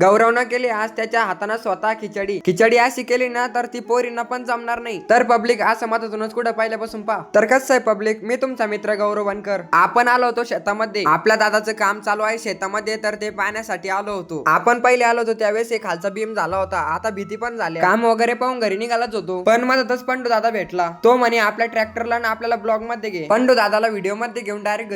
गौरवनं केली आज त्याच्या हाताने स्वतः खिचडी अशी केली ना तर ती पोरींना पण जमणार नाही. तर पब्लिक असं मतातूनच कुठं पहिल्यापासून पा तर कसं आहे पब्लिक, मी तुमचा मित्र गौरव बनकर. आपण आलो होतो शेतामध्ये, आपल्या दादाचं काम चालू आहे शेतामध्ये, तर ते पाहण्यासाठी आलो होतो. आपण पहिले आलो होतो त्यावेळेस एक खालचा बीम झाला होता, आता भीती पण झाली. काम वगैरे पाहून घरी निघालाच होतो, पण मधातच पंडू दादा भेटला. तो म्हणे आपल्या ट्रॅक्टरला ना आपल्याला ब्लॉग मध्ये घे. पंडू दादाला व्हिडिओ मध्ये घेऊन डायरेक्ट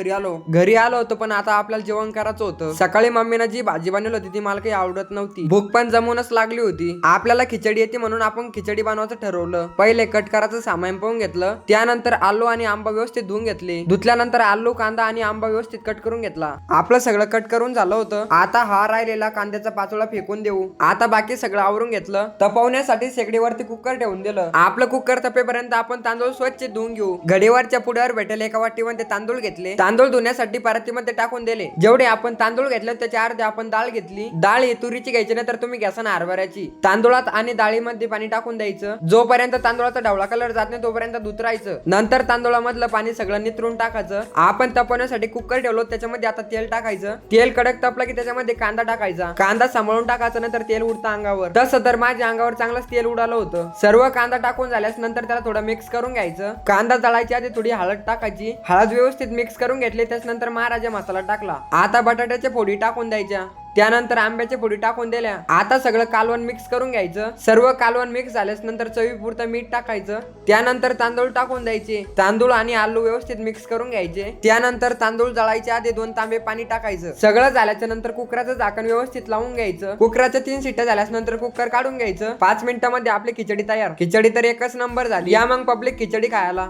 घरी आलो होतो. पण आता आपल्याला जेवण करायचं होतं. सकाळी मम्मीनं जी भाजी बनवली होती ती मला काही आवडत नव्हती, भूक पण जमूनच लागली होती. आपल्याला खिचडी येते म्हणून आपण खिचडी बनवायचं ठरवलं. पहिले कट करायचं सामान पाहून घेतलं, त्यानंतर आलू आणि आंबा व्यवस्थित धुवून घेतले. धुतल्यानंतर आलू, कांदा आणि आंबा व्यवस्थित कट करून घेतला. आपलं सगळं कट करून झालं होतं. आता हा राहिलेला कांद्याचा पाचोळा फेकून देऊ. आता बाकी सगळं आवरून घेतलं. तपवण्यासाठी शेगडीवरती कुकर ठेवून दिलं. आपलं कुकर तपेपर्यंत आपण तांदूळ स्वच्छ धुवून घेऊ. घडीवरच्या पुढ्यावर भेटेल एका वाटीमध्ये तांदूळ घेतले. तांदूळ धुण्यासाठी परातीमध्ये टाकून दिले. जेवढे आपण तांदूळ घेतले त्याच्या अर्धे आपण डाळ घेतली. डाळ ही तुरीची घ्यायची नाही तर तुम्ही घ्यासा ना हरभऱ्याची. तांदूळात आणि डाळीमध्ये पाणी टाकून द्यायचं. जोपर्यंत तांदूळाचा ढवळा कलर जात नाही तोपर्यंत धुतरायचं. नंतर तांदूळामधलं पाणी सगळं नितरून टाकायचं. आपण तपवण्यासाठी कुकर ठेवलो, त्याच्यामध्ये आता तेल टाकायचं. तेल कडक तपलं की त्याच्यामध्ये कांदा टाकायचा. कांदा सांभाळून टाकायचा नाही तर तेल उडतं अंगावर. तसं तर माझ्या अंगावर चांगलंच तेल उडालं होतं. सर्व कांदा टाकून झाल्यास नंतर त्याला थोडं मिक्स करून घ्यायचं. कांदा तळायच्या आधी थोडी हळद टाकायची. हळद व्यवस्थित मिक्स करून घेतली. त्याच्यानंतर महाराजा मसाला टाकला. आता बटाट्याच्या फोडी टाकून द्यायच्या. त्यानंतर आंब्याच्या फोडी टाकून दिल्या. आता सगळं कालवण मिक्स करून घ्यायचं. सर्व कालवण मिक्स झाल्यास नंतर चवीपुरतं मीठ टाकायचं. त्यानंतर तांदूळ टाकून द्यायचे. तांदूळ आणि आलू व्यवस्थित मिक्स करून घ्यायचे. त्यानंतर तांदूळ जळायच्या आधी 2 तांबे पाणी टाकायचं. सगळं झाल्याच्या नंतर कुकराचं झाकण व्यवस्थित लावून घ्यायचं. कुकराच्या 3 शिट्ट्या झाल्यास नंतर कुकर काढून घ्यायचं. 5 मिनिटांमध्ये आपली खिचडी तयार. खिचडी तर एकच नंबर झाली. या मग पब्लिक खिचडी खायला.